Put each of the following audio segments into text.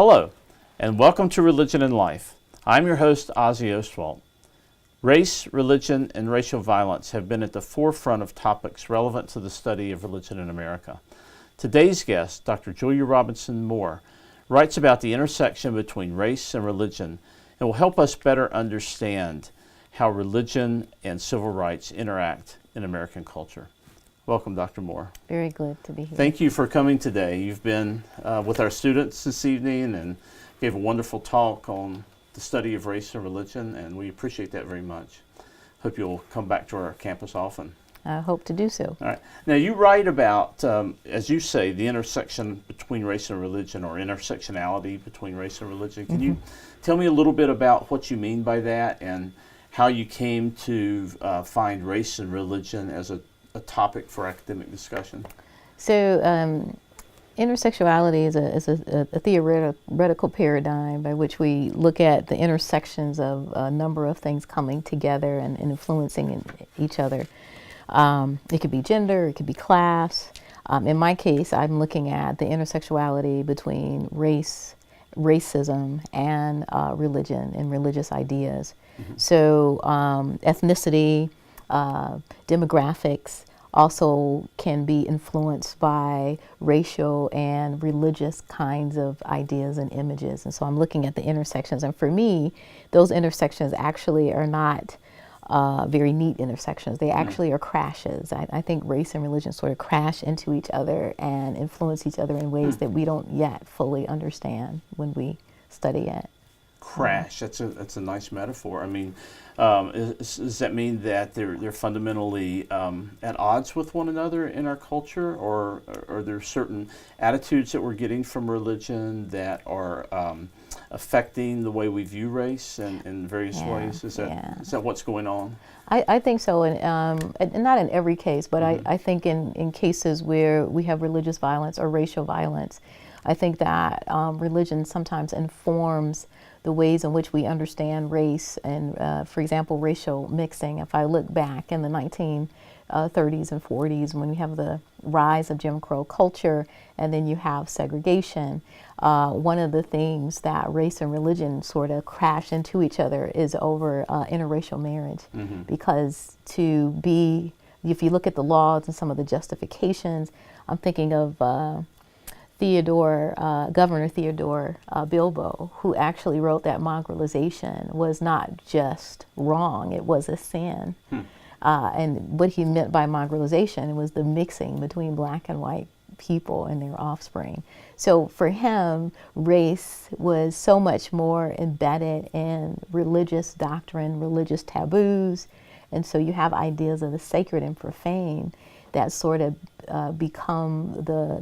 Hello, and welcome to Religion and Life. I'm your host, Ozzie Ostwalt. Race, religion, and racial violence have been at the forefront of topics relevant to the study of religion in America. Today's guest, Dr. Julia Robinson Moore, writes about the intersection between race and religion and will help us better understand how religion and civil rights interact in American culture. Welcome, Dr. Moore. Very glad to be here. Thank you for coming today. You've been with our students this evening and gave a wonderful talk on the study of race and religion, and we appreciate that very much. Hope you'll come back to our campus often. I hope to do so. All right. Now, you write about, as you say, the intersection between race and religion, or intersectionality between race and religion. Can you tell me a little bit about what you mean by that and how you came to find race and religion as a topic for academic discussion? So, intersectionality is a theoretical paradigm by which we look at the intersections of a number of things coming together and influencing each other. It could be gender, it could be class. In my case, I'm looking at the intersectionality between racism, and religion and religious ideas. So, ethnicity, demographics also can be influenced by racial and religious kinds of ideas and images. And so I'm looking at the intersections. And for me, those intersections actually are not very neat intersections. They actually are crashes. I think race and religion sort of crash into each other and influence each other in ways that we don't yet fully understand when we study it. Crash. That's a nice metaphor. I mean, does that mean that they're fundamentally at odds with one another in our culture, or are there certain attitudes that we're getting from religion that are affecting the way we view race in various ways? Is that what's going on? I think so, and not in every case, but I think in cases where we have religious violence or racial violence, I think that religion sometimes informs the ways in which we understand race and, for example, racial mixing. If I look back in the 1930s and 40s, when we have the rise of Jim Crow culture and then you have segregation, one of the things that race and religion sort of crash into each other is over interracial marriage. Because if you look at the laws and some of the justifications, I'm thinking of Governor Theodore Bilbo, who actually wrote that mongrelization was not just wrong, it was a sin. And what he meant by mongrelization was the mixing between black and white people and their offspring. So for him, race was so much more embedded in religious doctrine, religious taboos, and so you have ideas of the sacred and profane that sort of become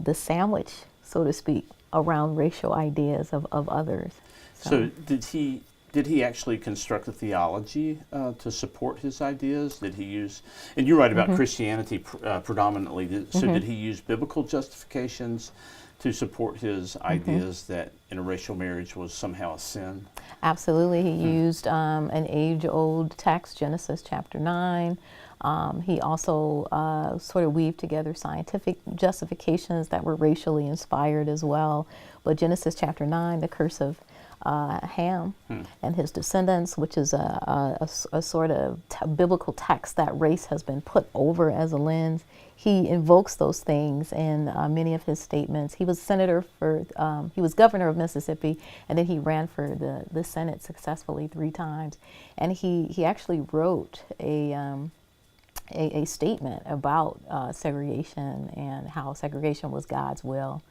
the sandwich, so to speak, around racial ideas of others. So did he actually construct a theology to support his ideas? Did he use, and you write about Christianity predominantly, so did he use biblical justifications to support his ideas that interracial marriage was somehow a sin? Absolutely. He used an age-old text, Genesis chapter 9. He also sort of weaved together scientific justifications that were racially inspired as well. But Genesis chapter 9, the curse of Ham and his descendants, which is a sort of biblical text that race has been put over as a lens. He invokes those things in many of his statements. He was he was governor of Mississippi, and then he ran for the Senate successfully 3 times. And he actually wrote a statement about segregation and how segregation was God's will.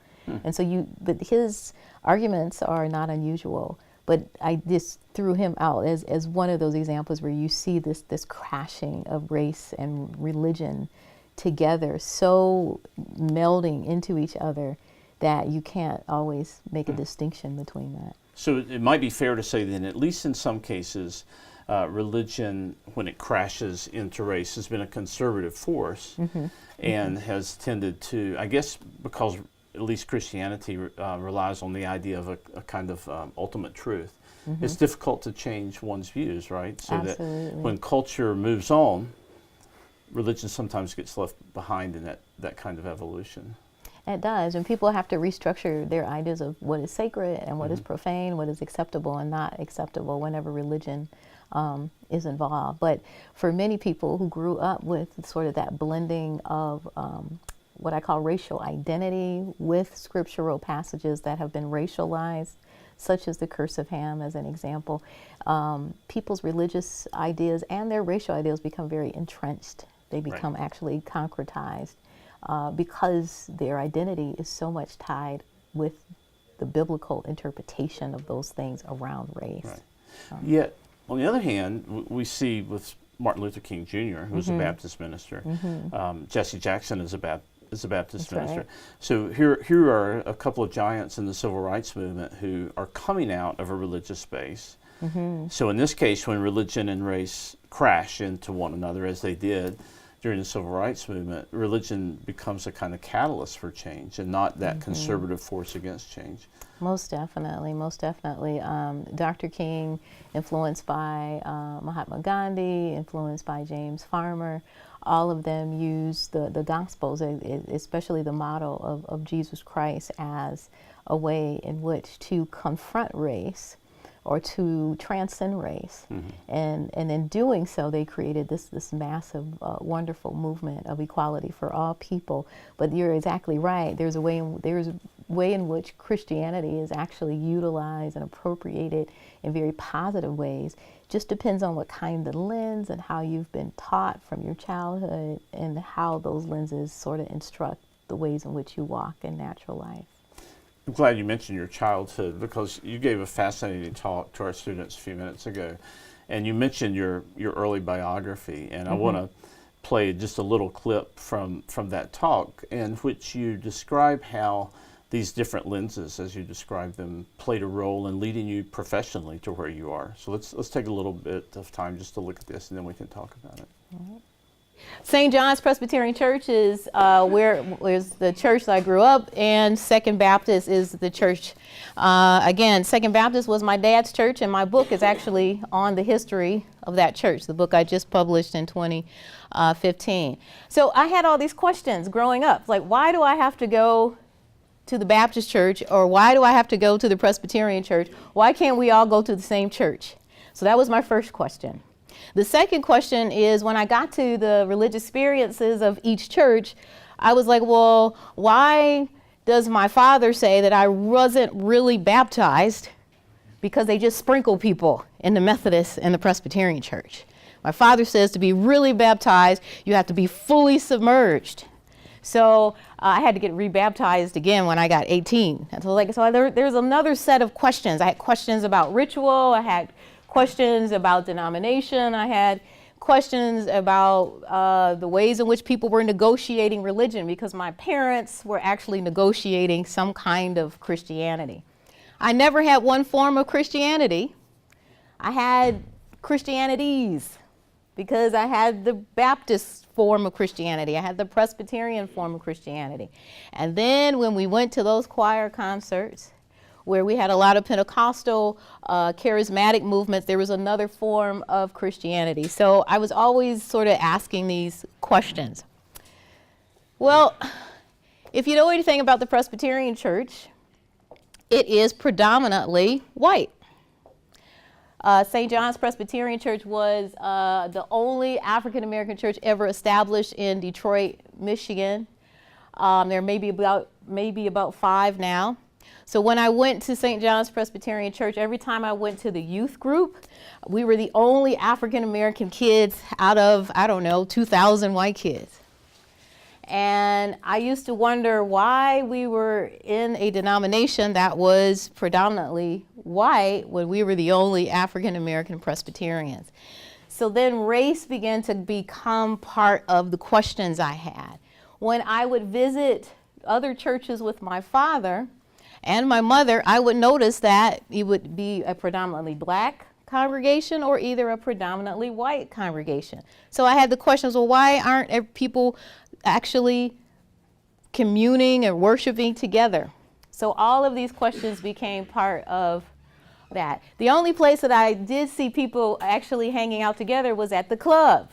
And so but his arguments are not unusual, but I just threw him out as one of those examples where you see this crashing of race and religion together, so melding into each other that you can't always make a distinction between that. So it might be fair to say then, at least in some cases, religion, when it crashes into race, has been a conservative force and has tended to, I guess, because at least Christianity relies on the idea of a kind of ultimate truth. It's difficult to change one's views, right? So Absolutely. that when culture moves on, religion sometimes gets left behind in that kind of evolution. It does, and people have to restructure their ideas of what is sacred and what is profane, what is acceptable and not acceptable whenever religion is involved. But for many people who grew up with sort of that blending of what I call racial identity with scriptural passages that have been racialized, such as the curse of Ham as an example, people's religious ideas and their racial ideas become very entrenched. They become actually concretized because their identity is so much tied with the biblical interpretation of those things around race. Yet, on the other hand, we see with Martin Luther King Jr., who's a Baptist minister, Jesse Jackson is a Baptist minister. So here are a couple of giants in the civil rights movement who are coming out of a religious space. So in this case, when religion and race crash into one another, as they did during the civil rights movement, religion becomes a kind of catalyst for change and not that conservative force against change. Most definitely, most definitely. Dr. King, influenced by Mahatma Gandhi, influenced by James Farmer, all of them use the Gospels, especially the model of Jesus Christ, as a way in which to confront race or to transcend race. And in doing so, they created this massive, wonderful movement of equality for all people. But you're exactly right. There's a way in which Christianity is actually utilized and appropriated in very positive ways. Just depends on what kind of lens and how you've been taught from your childhood and how those lenses sort of instruct the ways in which you walk in natural life. I'm glad you mentioned your childhood, because you gave a fascinating talk to our students a few minutes ago, and you mentioned your early biography, and I want to play just a little clip from that talk in which you describe how these different lenses, as you describe them, played a role in leading you professionally to where you are. So let's take a little bit of time just to look at this, and then we can talk about it. St. John's Presbyterian Church is where's the church that I grew up, and Second Baptist is the church. Again, Second Baptist was my dad's church, and my book is actually on the history of that church, the book I just published in 2015. So I had all these questions growing up, like, why do I have to go to the Baptist church, or why do I have to go to the Presbyterian church? Why can't we all go to the same church? So that was my first question. The second question is, when I got to the religious experiences of each church, I was like, well, why does my father say that I wasn't really baptized? Because they just sprinkle people in the Methodist and the Presbyterian church. My father says to be really baptized, you have to be fully submerged. So I had to get rebaptized again when I got 18. And so there's another set of questions. I had questions about ritual. I had questions about denomination. I had questions about the ways in which people were negotiating religion, because my parents were actually negotiating some kind of Christianity. I never had one form of Christianity. I had Christianities, because I had the Baptist form of Christianity. I had the Presbyterian form of Christianity. And then when we went to those choir concerts, where we had a lot of Pentecostal, charismatic movements, there was another form of Christianity. So I was always sort of asking these questions. Well, if you know anything about the Presbyterian church, it is predominantly white. St. John's Presbyterian Church was the only African-American church ever established in Detroit, Michigan. There may be about 5 now. So when I went to St. John's Presbyterian Church, every time I went to the youth group, we were the only African-American kids out of, 2,000 white kids. And I used to wonder why we were in a denomination that was predominantly white when we were the only African-American Presbyterians. So then race began to become part of the questions I had. When I would visit other churches with my father and my mother, I would notice that it would be a predominantly black congregation or either a predominantly white congregation. So I had the questions, well, why aren't people actually communing and worshiping together? So all of these questions became part of that. The only place that I did see people actually hanging out together was at the club.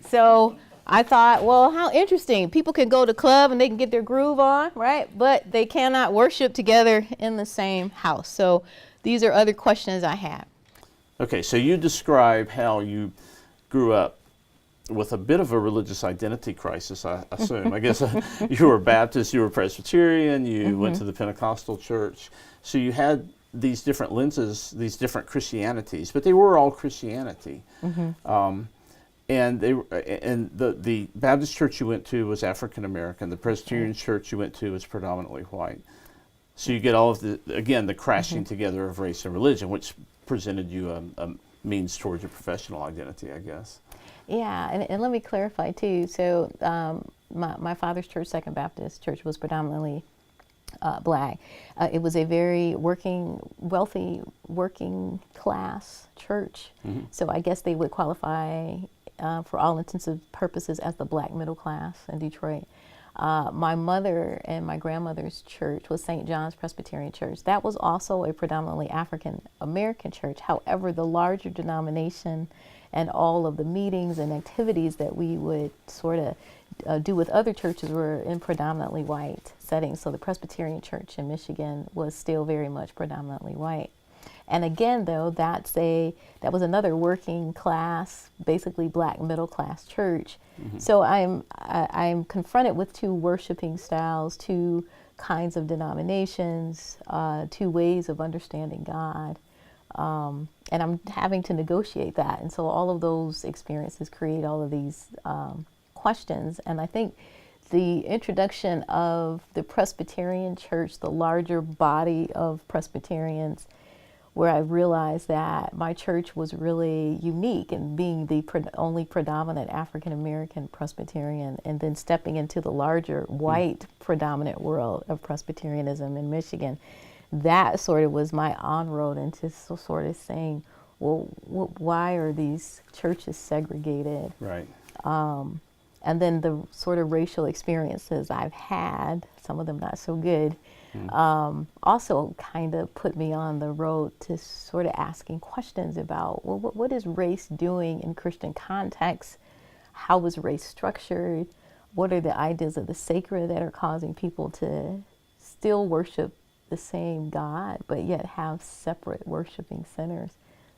So I thought, well, how interesting. People can go to club and they can get their groove on, right? But they cannot worship together in the same house. So these are other questions I have. Okay, so you describe how you grew up with a bit of a religious identity crisis, I assume. I guess you were Baptist, you were Presbyterian, you went to the Pentecostal church. So you had these different lenses, these different Christianities, but they were all Christianity. And the Baptist church you went to was African American. The Presbyterian church you went to was predominantly white. So you get all of the crashing together of race and religion, which presented you a means towards your professional identity, I guess. Yeah, and let me clarify too. So my father's church, Second Baptist Church, was predominantly black. It was a very wealthy, working class church. So I guess they would qualify for all intents and purposes as the black middle class in Detroit. My mother and my grandmother's church was St. John's Presbyterian Church. That was also a predominantly African American church. However, the larger denomination and all of the meetings and activities that we would sort of do with other churches were in predominantly white settings. So the Presbyterian Church in Michigan was still very much predominantly white. And again, though, that was another working class, basically black middle class church. So I'm confronted with two worshiping styles, two kinds of denominations, two ways of understanding God. And I'm having to negotiate that. And so all of those experiences create all of these questions. And I think the introduction of the Presbyterian church, the larger body of Presbyterians, where I realized that my church was really unique in being the only predominant African-American Presbyterian, and then stepping into the larger white predominant world of Presbyterianism in Michigan. That sort of was my on-road into sort of saying, well, why are these churches segregated? Right. And then the sort of racial experiences I've had, some of them not so good, also kind of put me on the road to sort of asking questions about, well, what is race doing in Christian context? How is race structured? What are the ideas of the sacred that are causing people to still worship the same God, but yet have separate worshiping centers?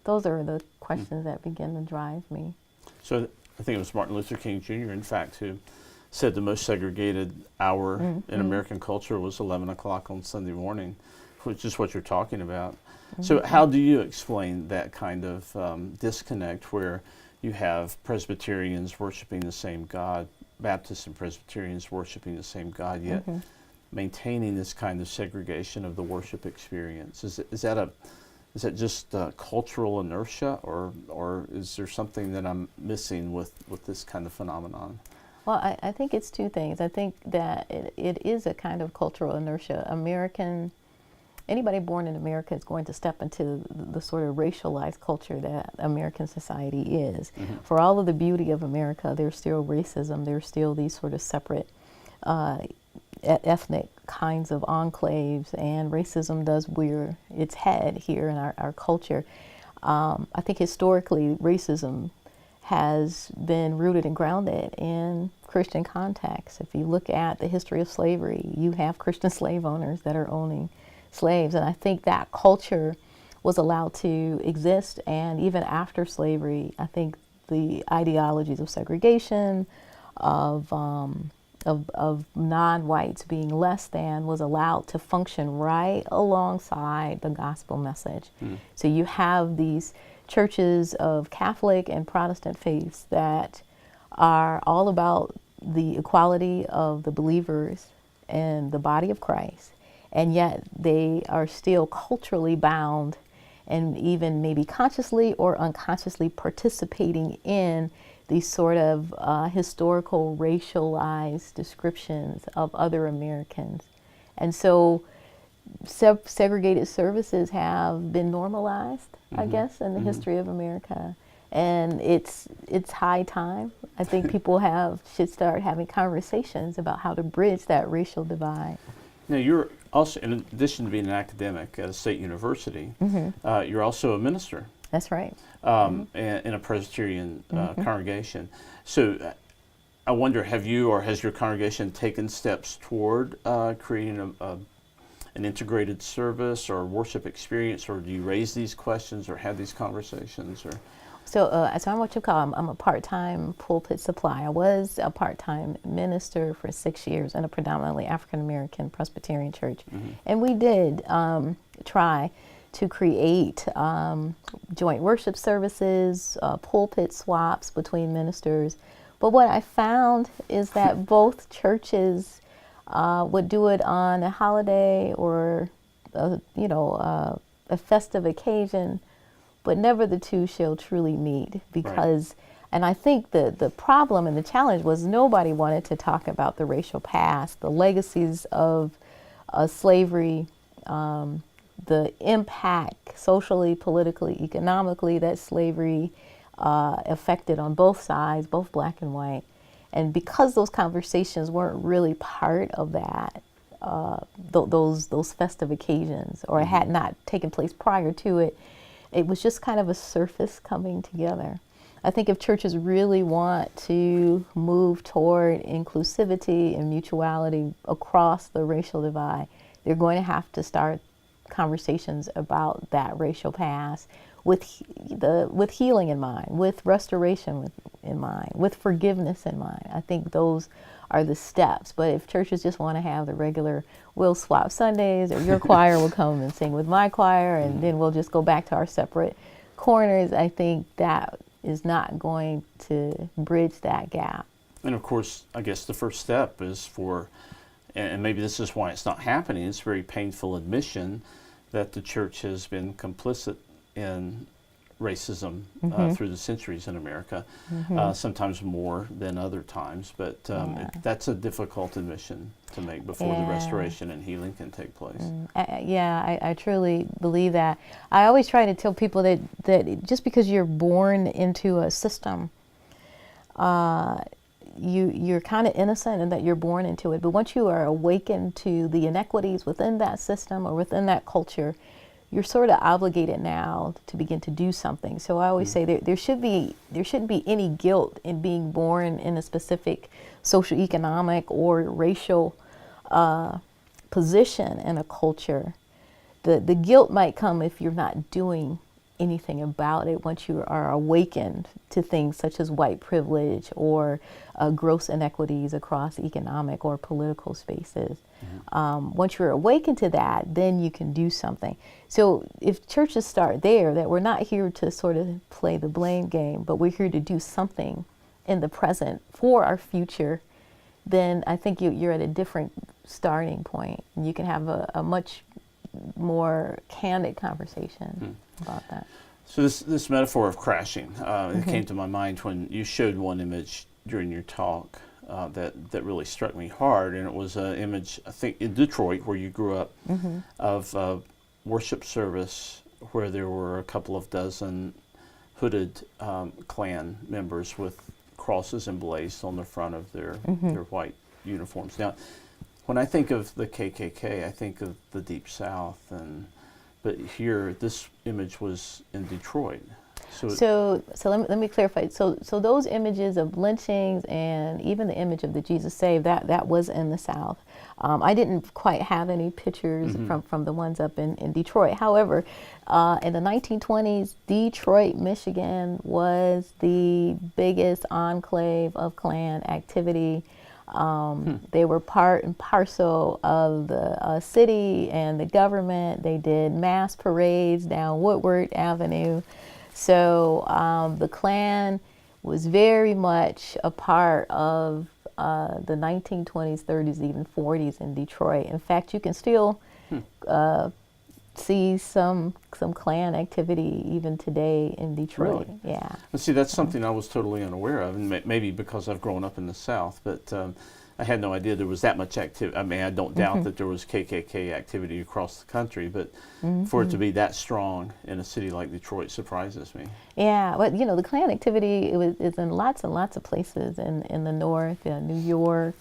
Those are the questions that begin to drive me. So I think it was Martin Luther King Jr., in fact, who said the most segregated hour in American culture was 11 o'clock on Sunday morning, which is what you're talking about. So how do you explain that kind of disconnect where you have Presbyterians worshiping the same God, Baptists and Presbyterians worshiping the same God, yet maintaining this kind of segregation of the worship experience? Is that just cultural inertia, or is there something that I'm missing with this kind of phenomenon? Well, I think it's two things. I think that it is a kind of cultural inertia. Anybody born in America is going to step into the sort of racialized culture that American society is. For all of the beauty of America, there's still racism. There's still these sort of separate ethnic kinds of enclaves, and racism does rear its head here in our culture. I think historically racism has been rooted and grounded in Christian context. If you look at the history of slavery, you have Christian slave owners that are owning slaves, and I think that culture was allowed to exist. And even after slavery, I think the ideologies of segregation, of non-whites being less than, was allowed to function right alongside the gospel message. So you have these churches of Catholic and Protestant faiths that are all about the equality of the believers in the body of Christ, and yet they are still culturally bound and even maybe consciously or unconsciously participating in these sort of historical racialized descriptions of other Americans. And so segregated services have been normalized, I guess, in the history of America. And it's high time. I think people should start having conversations about how to bridge that racial divide. Now, you're also, in addition to being an academic at a state university, you're also a minister. That's right. In a Presbyterian congregation. So I wonder, have you or has your congregation taken steps toward creating an integrated service or worship experience, or do you raise these questions or have these conversations? Or So I'm what you call, I'm a part-time pulpit supply. I was a part-time minister for 6 years in a predominantly African-American Presbyterian church. And we did try to create joint worship services, pulpit swaps between ministers. But what I found is that both churches would do it on a holiday or, a festive occasion, but never the two shall truly meet because, and I think the problem and the challenge was nobody wanted to talk about the racial past, the legacies of slavery, the impact socially, politically, economically that slavery affected on both sides, both black and white. And because those conversations weren't really part of that, those festive occasions, or had not taken place prior to it, it was just kind of a surface coming together. I think if churches really want to move toward inclusivity and mutuality across the racial divide, they're going to have to start conversations about that racial past with healing in mind, with restoration in mind, with forgiveness in mind. I think those are the steps. But if churches just want to have the regular, we'll swap Sundays, or your choir will come and sing with my choir, and then we'll just go back to our separate corners, I think that is not going to bridge that gap. And of course, I guess the first step is for, and maybe this is why it's not happening, it's very painful admission that the church has been complicit in racism through the centuries in America, sometimes more than other times, but that's a difficult admission to make before the restoration and healing can take place. I truly believe that. I always try to tell people that just because you're born into a system, you're kind of innocent in that you're born into it, but once you are awakened to the inequities within that system or within that culture, you're sort of obligated now to begin to do something. So I always say there shouldn't be any guilt in being born in a specific socioeconomic or racial position in a culture. The guilt might come if you're not doing anything about it once you are awakened to things such as white privilege or gross inequities across economic or political spaces. Once you're awakened to that, then you can do something. So if churches start there, that we're not here to sort of play the blame game, but we're here to do something in the present for our future, then I think you're at a different starting point. You can have a much more candid conversation about that. So this metaphor of crashing, it came to my mind when you showed one image during your talk that really struck me hard, and it was an image, I think, in Detroit, where you grew up, of worship service where there were a couple of dozen hooded Klan members with crosses emblazed on the front of their white uniforms. Now, when I think of the KKK, I think of the Deep South, but here this image was in Detroit. So let me clarify. So those images of lynchings and even the image of the Jesus Saved, that was in the South. I didn't quite have any pictures from the ones up in Detroit. However, in the 1920s, Detroit, Michigan was the biggest enclave of Klan activity. They were part and parcel of the city and the government. They did mass parades down Woodward Avenue. So the Klan was very much a part of the 1920s, 30s, even 40s in Detroit. In fact, you can still see some Klan activity even today in Detroit. Really? Yeah. And see, that's something I was totally unaware of, and maybe because I've grown up in the South, but I had no idea there was that much activity. I mean, I don't doubt that there was KKK activity across the country, but for it to be that strong in a city like Detroit surprises me. Yeah, but the Klan activity is in lots and lots of places in the North, New York,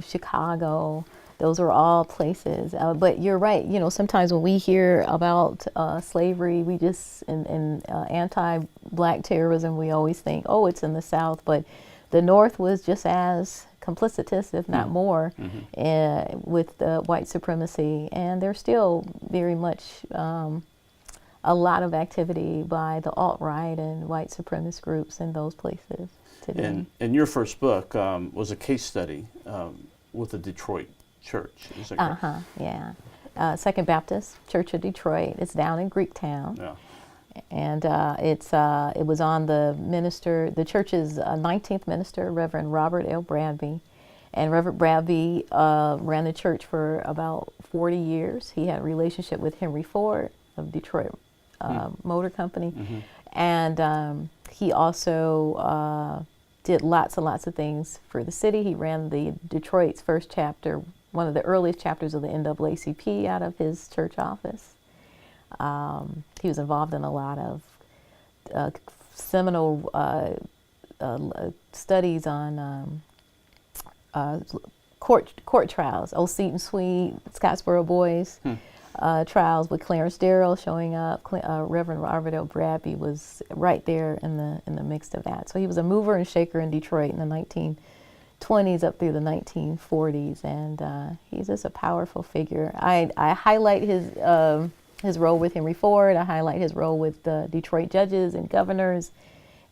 Chicago. Those are all places. But you're right. You know, sometimes when we hear about slavery, we just, and anti-black terrorism, we always think, oh, it's in the South. But the North was just as complicitous, if not more, with white supremacy. And there's still very much a lot of activity by the alt-right and white supremacist groups in those places today. And your first book was a case study with the Detroit church. Is that correct? Yeah. Second Baptist Church of Detroit. It's down in Greektown. Yeah. And it was on the church's 19th minister, Reverend Robert L. Bradby. And Reverend Bradby ran the church for about 40 years. He had a relationship with Henry Ford of Detroit Motor Company. And he also did lots and lots of things for the city. He ran the Detroit's first chapter, one of the earliest chapters of the NAACP out of his church office. He was involved in a lot of seminal studies on court trials. Old Seton Sweet, Scottsboro Boys trials with Clarence Darrow showing up. Reverend Robert L. Bradby was right there in the mix of that. So he was a mover and shaker in Detroit in the 1920s up through the 1940s, and he's just a powerful figure. I highlight his role with Henry Ford. I highlight his role with the Detroit judges and governors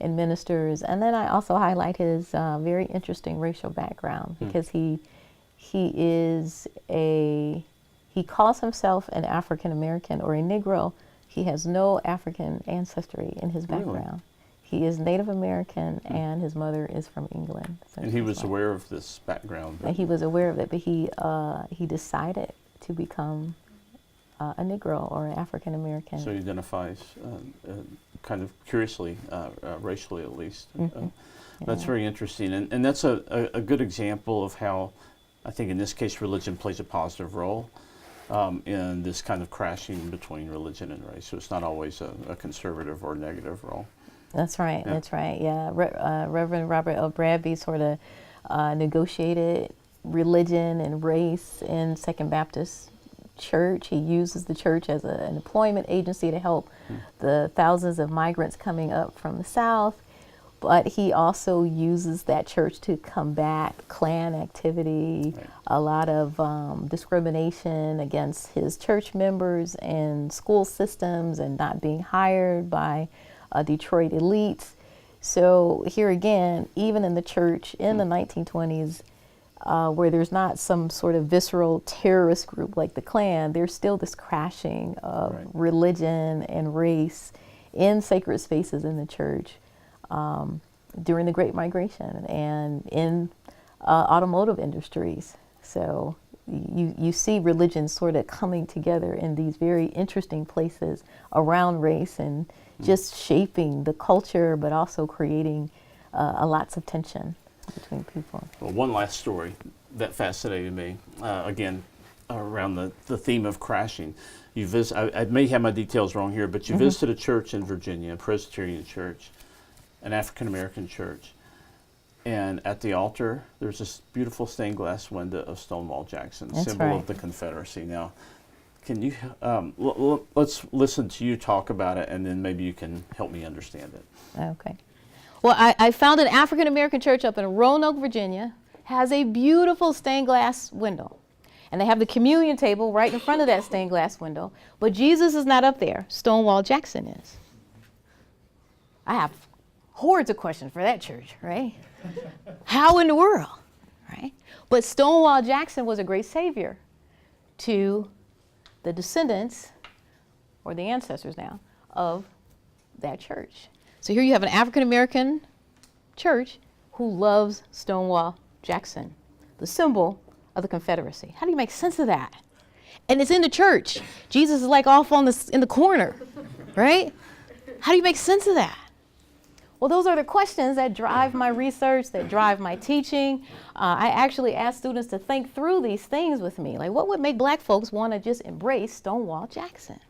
and ministers, and then I also highlight his very interesting racial background, because he calls himself an African American or a Negro. He has no African ancestry in his background. Really? He is Native American, and his mother is from England. And he was aware of this background. And he was aware of it, but he decided to become a Negro or an African American. So he identifies kind of curiously, racially at least. That's very interesting. And that's a good example of how, I think in this case, religion plays a positive role in this kind of crashing between religion and race. So it's not always a conservative or negative role. That's right. Yeah. That's right. Yeah. Reverend Robert L. Bradby sort of negotiated religion and race in Second Baptist Church. He uses the church as an employment agency to help the thousands of migrants coming up from the South. But he also uses that church to combat Klan activity, a lot of discrimination against his church members and school systems, and not being hired by Detroit elites. So here again, even in the church in the 1920s, where there's not some sort of visceral terrorist group like the Klan, there's still this crashing of religion and race in sacred spaces in the church. During the Great Migration and in automotive industries. So you see religion sort of coming together in these very interesting places around race, and just shaping the culture, but also creating lots of tension between people. Well, one last story that fascinated me, again, around the theme of crashing. I may have my details wrong here, but you visited a church in Virginia, a Presbyterian church, an African-American church, and at the altar there's this beautiful stained glass window of Stonewall Jackson, symbol of the Confederacy. Now, can you let's listen to you talk about it, and then maybe you can help me understand it. Okay. Well, I found an African-American church up in Roanoke, Virginia, has a beautiful stained glass window, and they have the communion table right in front of that stained glass window, but Jesus is not up there. Stonewall Jackson is. I have hordes of questions for that church, right? How in the world, right? But Stonewall Jackson was a great savior to the descendants, or the ancestors now, of that church. So here you have an African-American church who loves Stonewall Jackson, the symbol of the Confederacy. How do you make sense of that? And it's in the church. Jesus is like off in the corner, right? How do you make sense of that? Well, those are the questions that drive my research, that drive my teaching. I actually ask students to think through these things with me. Like, what would make black folks want to just embrace Stonewall Jackson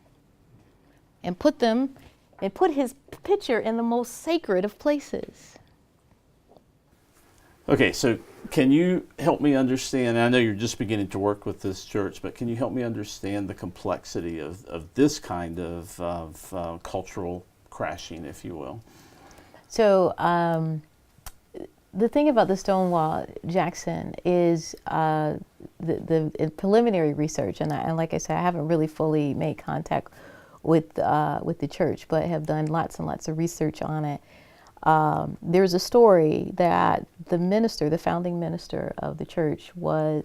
and put his picture in the most sacred of places? Okay, so can you help me understand? I know you're just beginning to work with this church, but can you help me understand the complexity of this kind of cultural crashing, if you will? So the thing about the Stonewall Jackson is the preliminary research, and like I said, I haven't really fully made contact with the church, but have done lots and lots of research on it. There's a story that the founding minister of the church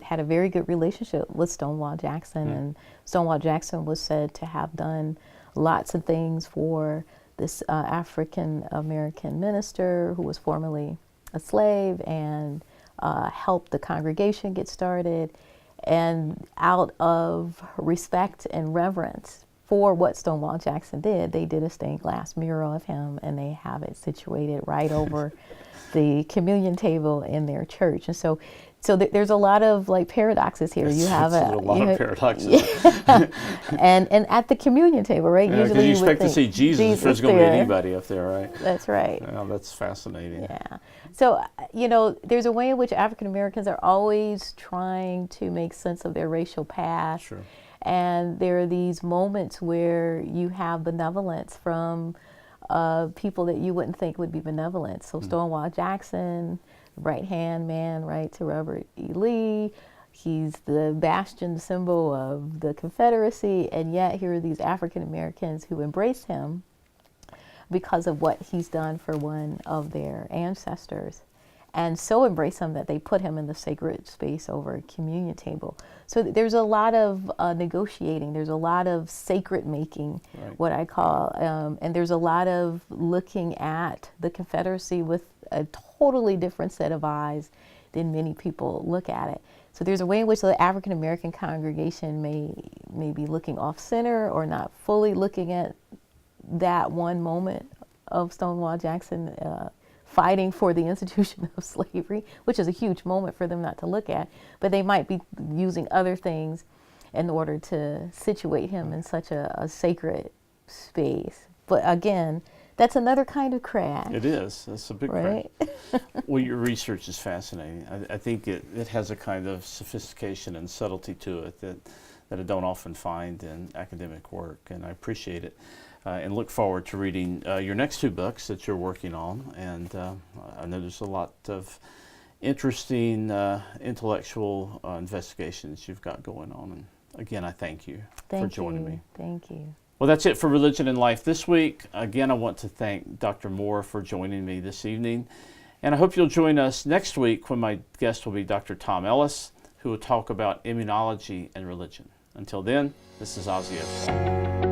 had a very good relationship with Stonewall Jackson, and Stonewall Jackson was said to have done lots of things for this African American minister who was formerly a slave, and helped the congregation get started. And out of respect and reverence for what Stonewall Jackson did, they did a stained glass mural of him, and they have it situated right over the communion table in their church. And so there's a lot of like paradoxes here. You have a lot of paradoxes. Yeah. and at the communion table, right? Yeah, usually you expect to see Jesus if there's going to be anybody up there, right? That's right. Yeah, that's fascinating. Yeah. So, there's a way in which African Americans are always trying to make sense of their racial past. Sure. And there are these moments where you have benevolence from people that you wouldn't think would be benevolent. So Stonewall Jackson, right-hand man, right, to Robert E. Lee. He's the bastion symbol of the Confederacy, and yet here are these African Americans who embrace him because of what he's done for one of their ancestors, and so embrace him that they put him in the sacred space over a communion table. So there's a lot of negotiating. There's a lot of sacred making, right, what I call, and there's a lot of looking at the Confederacy with a totally different set of eyes than many people look at it. So there's a way in which the African American congregation may be looking off center or not fully looking at that one moment of Stonewall Jackson fighting for the institution of slavery, which is a huge moment for them not to look at, but they might be using other things in order to situate him in such a sacred space. But again, that's another kind of crash. It is. That's a big right? crash. Well, your research is fascinating. I think it has a kind of sophistication and subtlety to it that I don't often find in academic work, and I appreciate it. And look forward to reading your next two books that you're working on. And I know there's a lot of interesting intellectual investigations you've got going on. And again, I thank you for joining me. Thank you. Well, that's it for Religion and Life this week. Again, I want to thank Dr. Moore for joining me this evening. And I hope you'll join us next week when my guest will be Dr. Tom Ellis, who will talk about immunology and religion. Until then, this is Ozzie Ostwalt.